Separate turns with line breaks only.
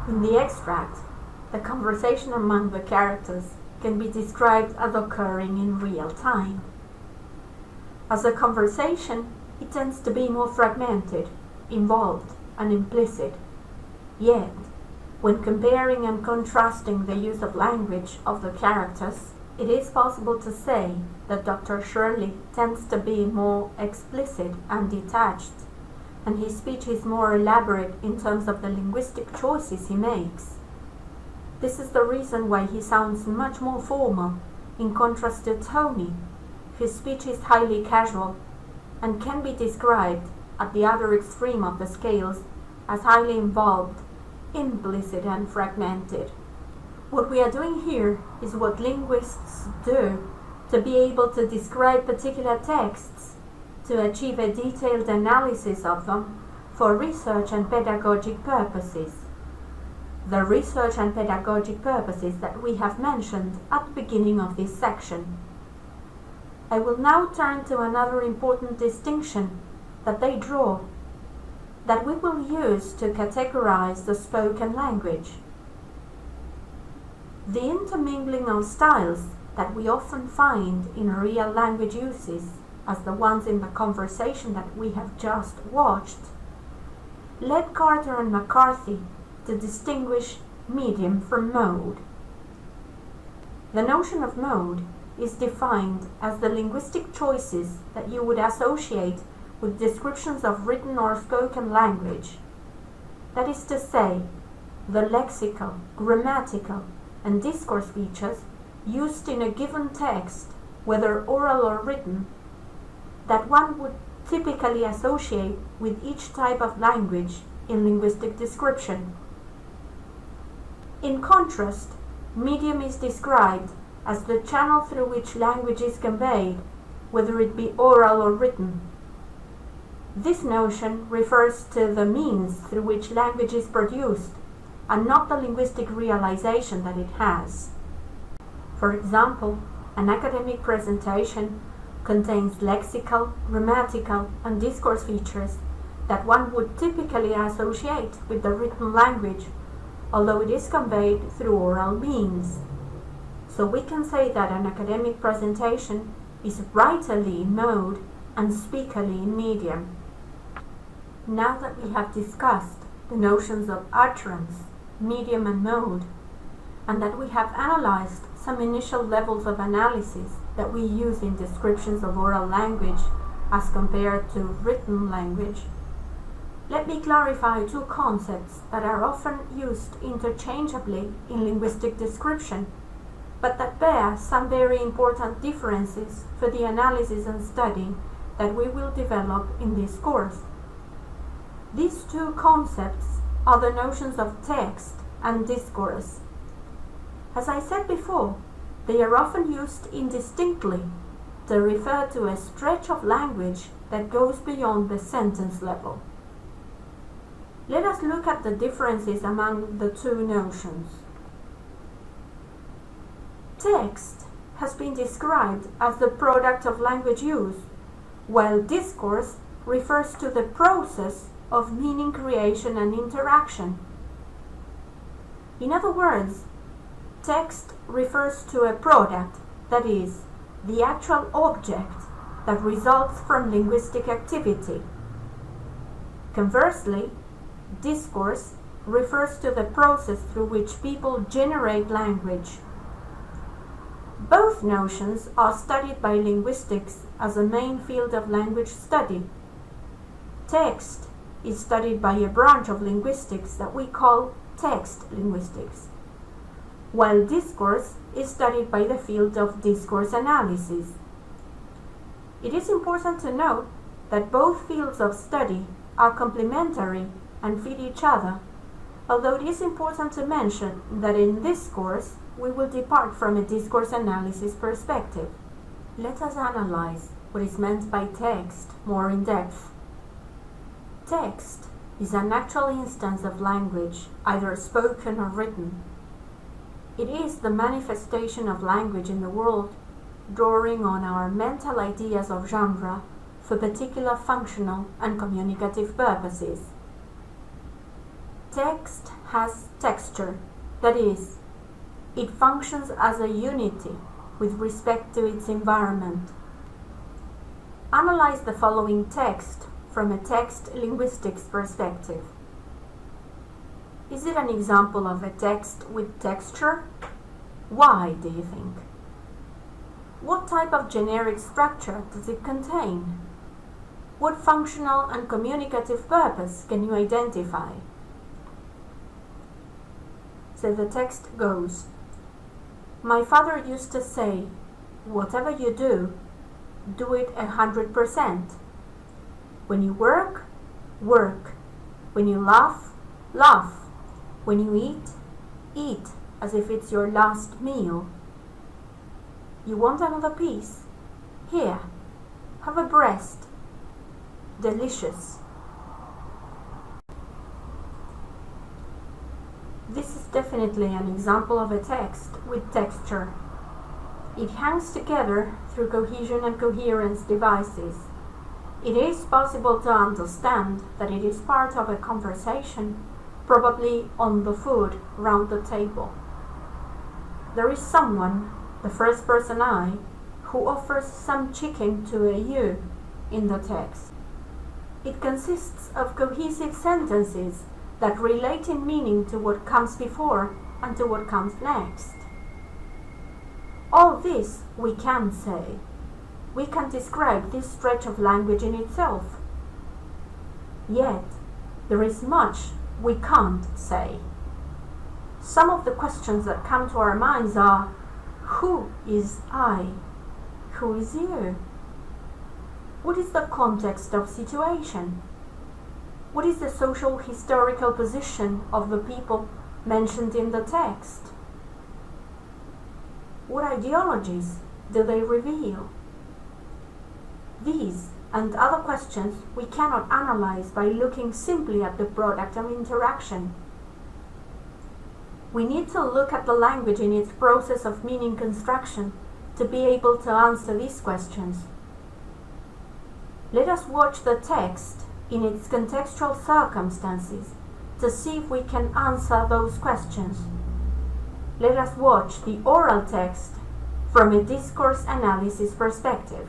In the extract, the conversation among the characters can be described as occurring in real time. As a conversation, it tends to be more fragmented, involved, and implicit. Yet, when comparing and contrasting the use of language of the characters, it is possible to say that Dr. Shirley tends to be more explicit and detached, and his speech is more elaborate in terms of the linguistic choices he makes. This is the reason why he sounds much more formal, in contrast to Tony. His speech is highly casual and can be described, at the other extreme of the scales, as highly involved, implicit, and fragmented. What we are doing here is what linguists do to be able to describe particular texts, to achieve a detailed analysis of them for research and pedagogic purposes. The research and pedagogic purposes that we have mentioned at the beginning of this section. I will now turn to another important distinction that they draw, that we will use to categorize the spoken language. The intermingling of styles that we often find in real language uses, as the ones in the conversation that we have just watched, led Carter and McCarthy to distinguish medium from mode. The notion of mode is defined as the linguistic choices that you would associate with descriptions of written or spoken language. That is to say, the lexical, grammatical, and discourse features used in a given text, whether oral or written, that one would typically associate with each type of language in linguistic description. In contrast, medium is described as the channel through which language is conveyed, whether it be oral or written. This notion refers to the means through which language is produced, and not the linguistic realization that it has. For example, an academic presentation contains lexical, grammatical, and discourse features that one would typically associate with the written language, although it is conveyed through oral means. So we can say that an academic presentation is writerly in mode and speakerly in medium. Now that we have discussed the notions of utterance, medium, and mode, and that we have analyzed some initial levels of analysis that we use in descriptions of oral language as compared to written language, let me clarify two concepts that are often used interchangeably in linguistic description, but that bear some very important differences for the analysis and study that we will develop in this course. These two concepts are the notions of text and discourse. As I said before, they are often used indistinctly to refer to a stretch of language that goes beyond the sentence level. Let us look at the differences among the two notions. Text has been described as the product of language use, while discourse refers to the process of meaning creation and interaction. In other words, text refers to a product, that is, the actual object that results from linguistic activity. Conversely, discourse refers to the process through which people generate language. Both notions are studied by linguistics as a main field of language study. Text is studied by a branch of linguistics that we call text linguistics, while discourse is studied by the field of discourse analysis. It is important to note that both fields of study are complementary and fit each other, although it is important to mention that in this course we will depart from a discourse analysis perspective. Let us analyze what is meant by text more in depth. Text is an actual instance of language, either spoken or written. It is the manifestation of language in the world, drawing on our mental ideas of genre for particular functional and communicative purposes. Text has texture, that is, it functions as a unity with respect to its environment. Analyze the following text from a text linguistics perspective. Is it an example of a text with texture? Why, do you think? What type of generic structure does it contain? What functional and communicative purpose can you identify? So the text goes, my father used to say, whatever you do it 100%. When you work, work. When you laugh, laugh. When you eat as if it's your last meal. You want another piece? Here, have a breast. Delicious. This is definitely an example of a text with texture. It hangs together through cohesion and coherence devices. It is possible to understand that it is part of a conversation, probably on the food round the table. There is someone, the first person I, who offers some chicken to a you in the text. It consists of cohesive sentences that relate in meaning to what comes before and to what comes next. All this we can say. We can describe this stretch of language in itself. Yet, there is much we can't say. Some of the questions that come to our minds are, who is I? Who is you? What is the context of situation? What is the social historical position of the people mentioned in the text? What ideologies do they reveal? These and other questions we cannot analyze by looking simply at the product of interaction. We need to look at the language in its process of meaning construction to be able to answer these questions. Let us watch the text in its contextual circumstances to see if we can answer those questions. Let us watch the oral text from a discourse analysis perspective.